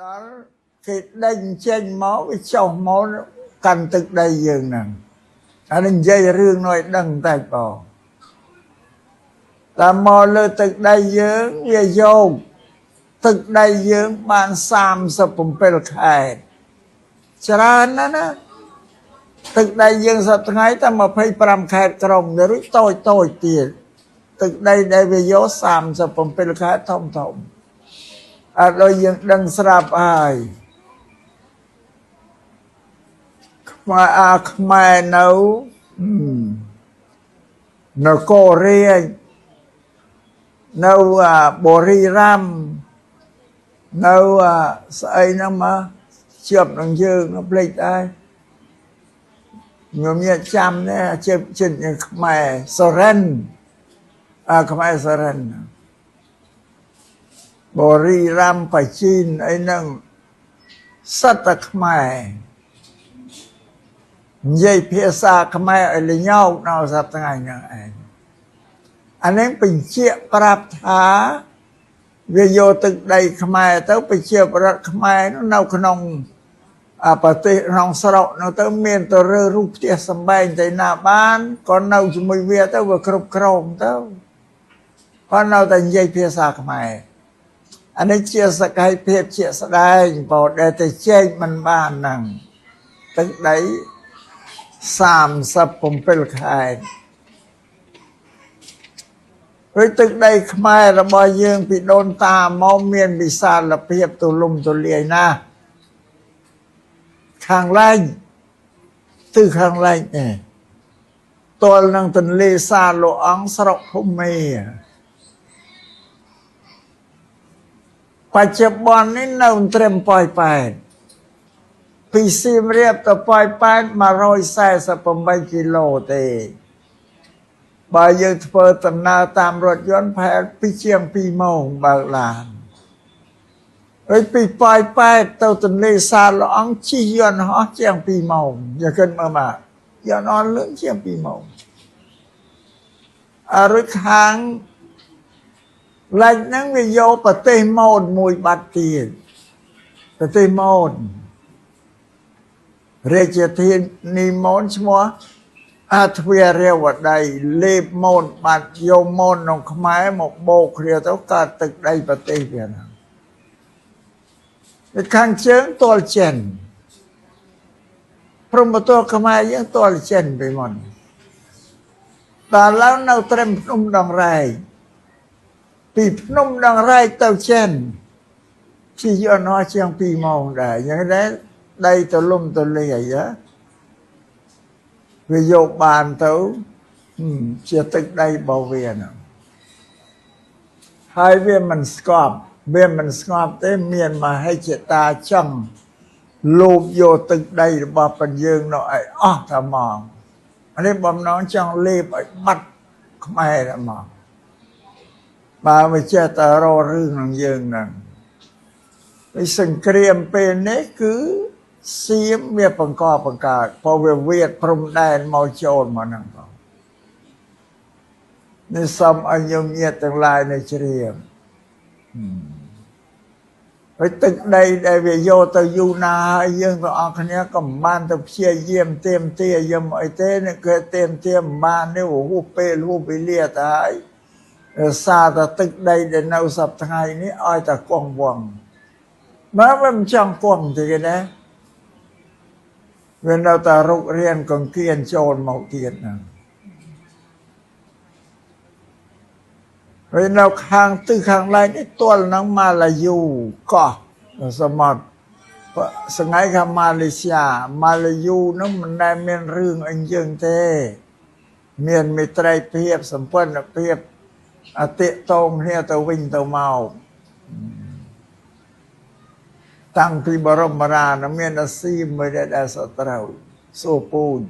ដល់គេដេញចេញមកវាចុះមកកាន់ទឹកដីយើងហ្នឹងអានេះនិយាយរឿងនោះឲ្យដឹងតែបងតាមមកលើទឹកដីយើងវាយកទឹកដីយើងបាន37ខែច្រើនណាស់ណាទឹកដីយើងសប្តាហ៍ថ្ងៃតែ25ខេត្តក្រុងរួចតូចទៀតទឹកដីដែលវាយក37ខេត្តធំអត់ដូចយើងដឹងស្រាប់ហើយខ្មែរនៅកូរ៉េនៅបូរីរ៉ាំនៅស្អីហ្នឹងមកជាប់នឹងយើងភ្លេចដែរខ្ញុំមានចាំដែរជិតខ្មែរសូរ៉ិនខ្មែរសូរ៉ិនបូរីរ៉ាំបជីនអីហ្នឹងសិតតែខ្មែរនិយាយភាសាខ្មែរឲ្យលញោកនៅសប្តាហ៍ថ្ងៃហ្នឹងឯងអានេះបញ្ជាក់ប្រាប់ថាវាយកទឹកដីខ្មែរទៅប្រជាប្រដ្ឋខ្មែរនៅក្នុងប្រទេសក្នុងស្រុកនៅទៅមានទៅរើរូបផ្ទះសម្បែងទៅណាបានក៏នៅជាមួយវាទៅវាគ្រប់គ្រងទៅគាត់នៅតែនិយាយភាសាខ្មែរអានេះជាសក្ខីភាពជាក់ស្ដែងបើដែលតែចែកមិនបានហ្នឹងទឹកដី37ខែព្រោះទឹកដីខ្មែររបស់យើងពីដូនតាមកមានវិសាលភាពទូលំទូលាយណាស់ខាងឡែកទិសខាងឡែកនេះទល់នឹងទន្លេសាបលោកអង្គស្រុកភូមិបច្ចុប្បន្ននេះនៅត្រឹមប៉ោយប៉ែតពីសៀមរាបទៅប៉ោយប៉ែត148គីឡូទេបើយើងធ្វើដំណើរតាមរថយន្តប្រហែលជាង2ម៉ោងបើកឡានហើយពីប៉ោយប៉ែតទៅទន្លេសាបលោកអង្គជិះយន្តហោះជាង2ម៉ោងយកគិតមើលមកយន្តហោះលឿនជាង2ម៉ោងរួចខាងឡែកហ្នឹងវាយកប្រទេសម៉ូនមួយបាត់ទៀតប្រទេសម៉ូនរាជធានីម៉ូនឈ្មោះទ្វារាវតីលេបម៉ូនបាត់យកម៉ូនក្នុងខ្មែរមកបូកគ្នាទៅកើតទឹកដីប្រទេសវាហ្នឹងនៅខាងជើងទល់ចិនព្រមទល់ខ្មែរយើងទល់ចិនពីមុនដល់ឡើងនៅត្រឹមភ្នំដងរែកពីភ្នំដងរែកទៅចិនជិះយន្តហោះជាង2ម៉ោងដែរយ៉ាងដែរដីទលំទលាយវាយកបានទៅជាទឹកដីរបស់វាហ្នឹងហើយវាមិនស្គប់ទេមានមហិច្ឆតាចង់លោបយកទឹកដីរបស់ពយើងនោះឲ្យអស់តែហ្មងអានេះបំណងចង់លេបឲ្យបាត់ខ្មែរតែហ្មងបើវាចេះតែរករឿងនឹងយើងហ្នឹងពីសង្គ្រាមពេលនេះគឺសៀមវាបង្កើតព្រោះវាវាតព្រំដែនមកចូលមកហ្នឹងបងនេះសូមឲ្យញោមញាតិទាំងឡាយនៅជ្រាបហើយទឹកដីដែលវាយកទៅយូរណាស់ហើយយើងទាំងអស់គ្នាក៏មិនបានទៅព្យាយាមទៀមទាយមអីទេនេះគេទៀមទាមិនបាននេះហួសពេលហួសវេលាទៅហើយសារតែទឹកដីដែលនៅសប្តាហ៍ថ្ងៃនេះឲ្យតែគង់វង្សមកមិនចង់គង់ទេគេណាវានៅតែរុករៀនកង្គៀនចូលមកទៀតហ្នឹងហើយនៅខាងទិសខាងឡែកនេះទល់នឹងម៉ាឡាយូកោះសមុទ្រសងៃខាងម៉ាឡេស៊ីម៉ាឡាយូនោះមិនដែលមានរឿងអីយើងទេមានមេត្រីភាពសម្ព័ន្ធភាពអតិតងគ្នាទៅវិញទៅមកតាំងពីបរមរានមានអាស៊ីមួយដែលសត្រូវសូពូន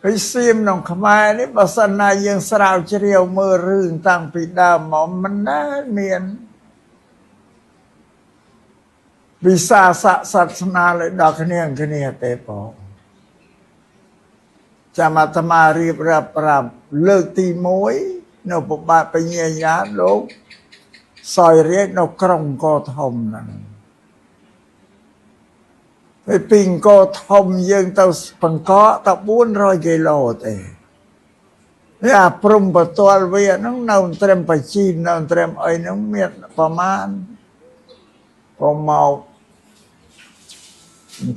ហើយសៀមក្នុងខ្មែរនេះបើសិនណាយើងស្រាវជ្រាវមើលរឿងតាំងពីដើមមកមិនដែលមានវិសាសាសនាលើដល់គ្នាទេបងចាំអាត្មារៀបរាប់ប្រាប់លើកទី1នៅប្របាទបញ្ញាញាលោក សោយរាជនៅក្រុងកោធំហ្នឹងពេលពីកោធំយើងទៅបង្កក់ទៅ400 គីឡូទេនេះអាព្រំបតលវាហ្នឹងនៅត្រឹមបជីនៅត្រឹមអីហ្នឹងមានប្រមាណប្រមក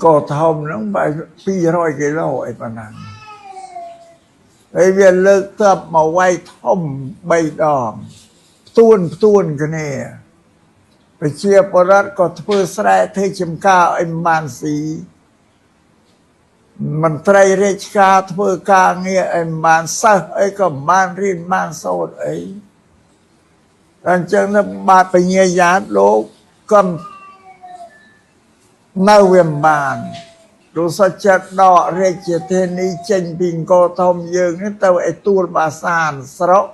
កោធំហ្នឹងបែរ200 គីឡូអីប៉ុណ្ណាហើយវាលើកទ័ពមកវាយធំ3 ដងផ្ទួនគ្នាប្រជាពលរដ្ឋក៏ធ្វើស្រែធ្វើចម្ការអីមិនបានស៊ីមន្ត្រីរាជការធ្វើការងារអីមិនបានសិស្សអីក៏មិនបានរៀនបានសូត្រអីអញ្ចឹងទៅបាទបញ្ញាញាតលោកក៏នៅវាមិនបានទូសចិត្តដករាជធានីចេញពីកោធំយើងនេះទៅឯទួលបាសានស្រុក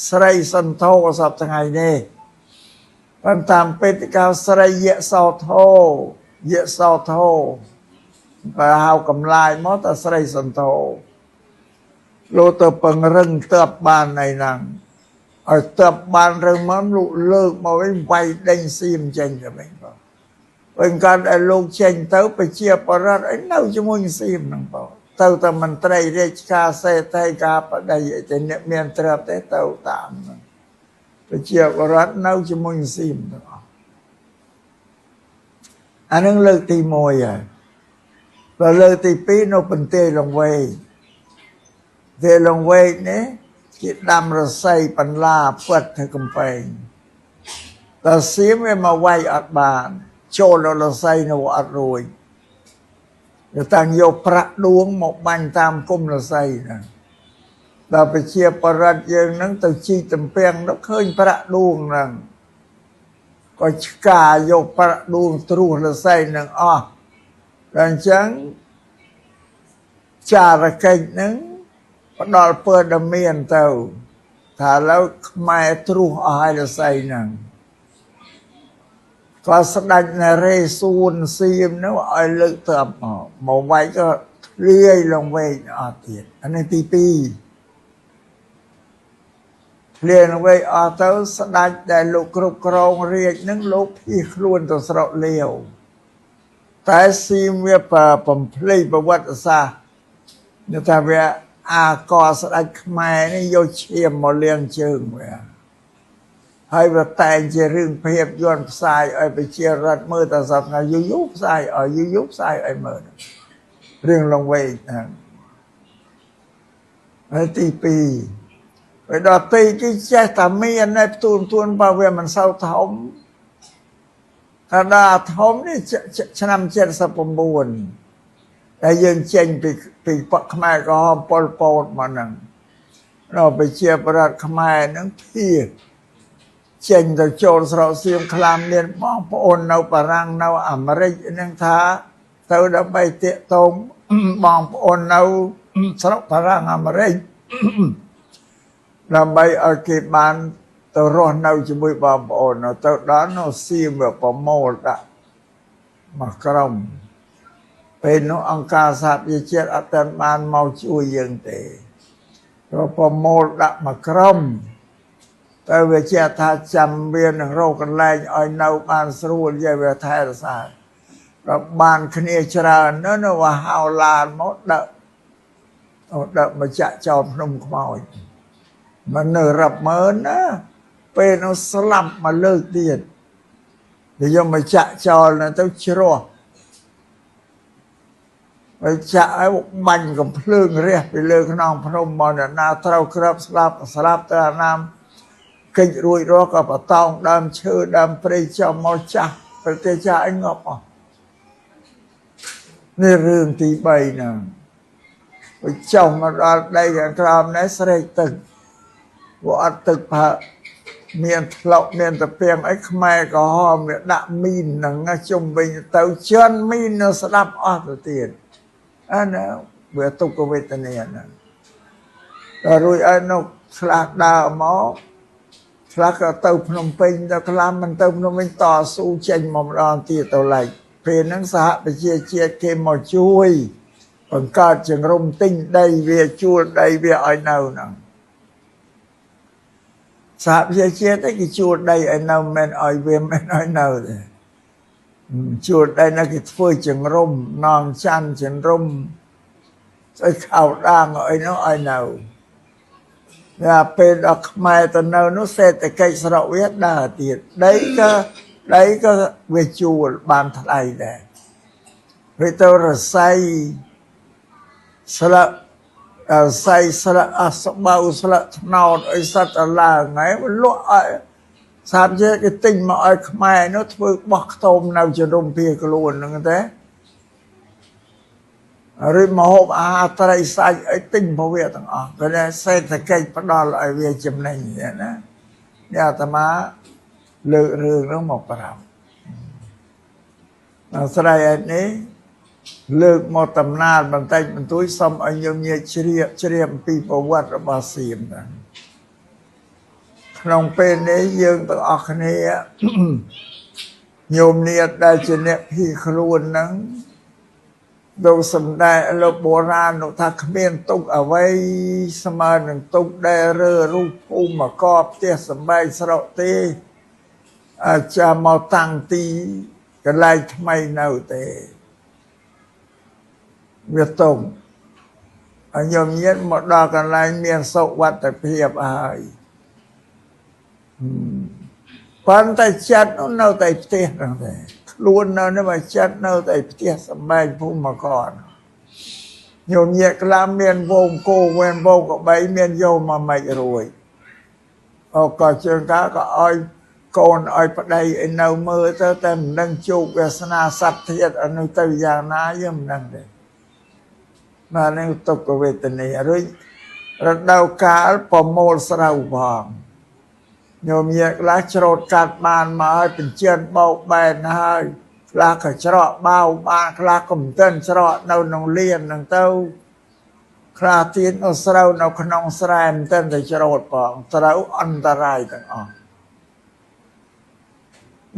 ស្រីសន្ធោសពថ្ងៃនេះប៉ុន្តែតាមពេតិកោស្រីយៈសោធោបើហៅកម្លាយមកទៅស្រីសន្ធោលោកទៅពង្រឹងទ័ពបានណៃហ្នឹងឲ្យទ័ពបានរឹងមកលោកលើកមកវិញវាយដេញសៀមចេញទៅវិញបងវិញកាន់ឲ្យលោកចេញទៅប្រជាពលរដ្ឋឲ្យនៅជាមួយសៀមហ្នឹងបងទៅតែមន្ត្រីរាជការសេដ្ឋីការបដីតែអ្នកមានទ្រព្យទេទៅតាមហ្នឹងប្រជាពលរដ្ឋនៅជាមួយសៀមទាំងអស់អានឹងលើកទី1ហើយដល់លើកទី2នៅបន្ទាយលង្វែកទេលង្វែកនេះគេដាំរស័យបន្លាផ្ិតទៅកំពែងដល់សៀមវាមកវាយអត់បានចូលរស័យនៅអត់រួចទៅតាំងយកប្រាក់ដួងមកបាញ់តាមគុំរស័យហ្នឹងដល់ប្រជាពលរដ្ឋយើងហ្នឹងទៅជីកទំពាំងនោះឃើញប្រាក់ដួងហ្នឹងក៏ឆ្កាយកប្រាក់ដួងទ្រុះរស័យហ្នឹងអស់ដល់អញ្ចឹងចារកិច្ចហ្នឹងផ្ដល់ព័ត៌មានទៅថាឥឡូវខ្មែរទ្រុះអស់ហើយរស័យហ្នឹងក៏ស្ដេចនរេសួនសៀមនោះឲ្យលើកទ័ពមកវាយក៏ធ្លាយលង្វែកអស់ទៀតអានេះទី2ធ្លាយលង្វែកអស់ទៅស្ដេចដែលលោកគ្រប់គ្រងរាជនឹងលោកភៀសខ្លួនទៅស្រុកលាវតែសៀមវាបំភ្លៃប្រវត្តិសាស្ត្រនៅថាវាអាកស្ដេចខ្មែរនេះយកឈាមមកលាងជើងវាហើយវាតែងជារឿងភាពយន្តផ្សាយឲ្យប្រជារដ្ឋមើលតែសប្តាហ៍យូរផ្សាយឲ្យមើលរឿងលង្វែកហ្នឹងហើយទី2ពេលដល់ទីគេចេះតែមានតែផ្ទួនបើវាមិនសូវធំថាដល់ធំនេះឆ្នាំ79តែយើងចេញពីខ្មែរក្រហមប៉ុលពតមកហ្នឹងដល់ប្រជាប្រដ្ឋខ្មែរហ្នឹងភៀសចេញទៅចូលស្រុកសៀមខ្លាមមានបងប្អូននៅបារាំងនៅអាមេរិកហ្នឹងថាទៅដើម្បីតាកតងបងប្អូននៅស្រុកបារាំងអាមេរិកដើម្បីឲ្យគេបានទៅរស់នៅជាមួយបងប្អូនទៅដល់នៅសៀមវាប្រមូលដាក់មកក្រុមពេលនោះអង្គការសហប្រជាជាតិអត់ទាន់បានមកជួយយើងទេក៏ប្រមូលដាក់មកក្រុមតែវាជាថាចាំវានឹងរកកន្លែងឲ្យនៅបានស្រួលយកវាថែរក្សាក៏បានគ្នាច្រើននៅហៅឡានមកដឹកមកចាក់ចោលភ្នំខ្មោចមិននៅរាប់ម៉ឺនណាពេលនោះស្លាប់មកលើកទៀតវាយកមកចាក់ចោលទៅជ្រោះហើយចាក់ឲ្យបាញ់កំភ្លើងរះពីលើខ្នងភ្នំមកណាត្រូវក្របស្លាប់ទៅអាណាមកិច្ចរួចរកក៏បតោងដើមឈើដើមព្រៃចំមកចាស់ប្រទេសចាស់អីងាប់អស់នេះរឿងទី3ហ្នឹងបើចុះមកដល់ដីខាងក្រោមនេះស្រេកទឹកព្រោះអត់ទឹកផើមានថ្លុកមានតាពាំងអីខ្មែរក្រហមវាដាក់មីនហ្នឹងជុំវិញទៅជន់មីននៅស្ដាប់អស់ទៅទៀតអាណាវាទុក្ខវេទនាហ្នឹងដល់រួចឲ្យនោះឆ្លាស់ដើរមកឆ្លាស់ក៏ទៅភ្នំពេញទៅខ្លះមិនទៅភ្នំពេញតស៊ូចេញមកម្ដងទៀតទៅឡែកពេលហ្នឹងសហប្រជាជាតិគេមកជួយបង្កើតចង្រុំទិញដីវាជួលដីវាឲ្យនៅហ្នឹង សហប្រជាជាតិគេជួលដីឲ្យនៅមិនឲ្យវាមិនឲ្យនៅទេជួលដីនៅគេធ្វើចង្រុំនងច័ន្ទចង្រុំស្អីខោដាងអីនោះឲ្យនៅតែពេលដល់ខ្មែរទៅនៅនោះសេដ្ឋកិច្ចស្រុកវាដើរទៀតដីក៏វាជួលបានថ្លៃដែរវាទៅរស័យស្លឹកសៃស្លឹកអសបៅស្លឹកថ្នោតអីសត្វតឡើងហើយវាលក់ឲ្យសាបជាគេទិញមកឲ្យខ្មែរនោះធ្វើបោះខ្ទមនៅជំរុំភៀខ្លួនហ្នឹងទេឬមកហូបអាហារត្រីសាច់អីទិញមកវាទាំងអស់ក៏តែសេដ្ឋកិច្ចផ្ដល់ឲ្យវាចំណេញណានេះអាត្មាលើករឿងហ្នឹងមកប្រាប់អាស្រ័យឯនេះលើកមកតំណាលបន្តិចបន្តួចសូមឲ្យញោមញាតិជ្រាបអំពីប្រវត្តិរបស់សៀមហ្នឹងក្នុងពេលនេះយើងទាំងអស់គ្នាញោមញាតិដែលជាអ្នកភីខ្លួនហ្នឹងដូចសំដែងលោកបុរាណនោះថាគ្មានទុកអ្វីស្មើនឹងទុកដែលរើរូបភូមិកបផ្ទះសម្បែងស្រុកទេចាំមកតាំងទីកន្លែងថ្មីនៅទេវាទុកឲ្យញោមញាតិមកដល់កន្លែងមានសុវត្ថិភាពហើយប៉ុន្តែចិត្តនោះនៅតែផ្ទះហ្នឹងដែរខ្លួននៅនេះមកចិត្តនៅតែផ្ទះសម្បែងភូមិកនញោមញាតិខ្លះមានវងគោមានវងក្បីមានយកមកមិនរួយក៏ជើងកាក៏ឲ្យកូនឲ្យប្តីឲ្យនៅមើលទៅតែមិនដឹងជោគវាសនាសត្វធាតុអនុទៅយ៉ាងណាយើងមិនដឹងទេបាទនេះទុក្ខវេទនារួចរដូវកាលប្រមូលស្រូវផងញោមញាតិខ្លះច្រូតកាត់បានមកឲ្យបញ្ជាបោកបែនហើយខ្លះក៏ច្រកបៅបានខ្លះក៏មិនទាន់ច្រកនៅក្នុងលៀនហ្នឹងទៅខ្លះទៀតនៅស្រូវនៅក្នុងស្រែមិនទាន់តែច្រូតផងស្រូវអន្តរាយទាំងអស់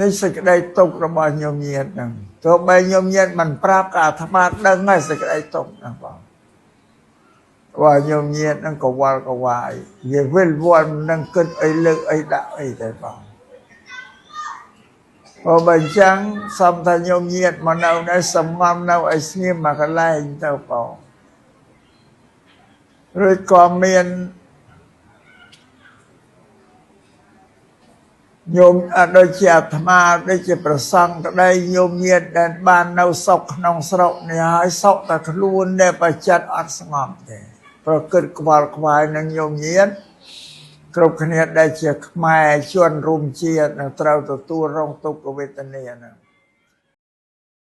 នេះសេចក្តីទុក្ខរបស់ញោមញាតិហ្នឹងទោះបីញោមញាតិមិនប្រាប់ក៏អាត្មាដឹងហើយសេចក្តីទុក្ខហ្នឹងបងว่าញោមញាតិហ្នឹងកវល់កវាយវាវិលវល់មិននឹងគិតអីលើកអីដាក់អីទេបងបើមិនចឹងសំថាញោមញាតិមកនៅនៅសំងំនៅឲ្យស្ងៀមមកកន្លែងទៅបងឬក៏មានញោមដូចជាអាត្មាដូចជាប្រសង់ក្តីញោមញាតិដែលបាននៅសុខក្នុងស្រុកនេះហើយសុខតែខ្លួនដែលបច្ចិតអត់ស្ងប់ទេប្រគិតក្បល់ក្បាយនឹងញោមញាតិគ្រប់គ្នាដែលជាខ្មែរជនរួមជាតិនឹងត្រូវទទួលរងទុក្ខវេទនាហ្នឹង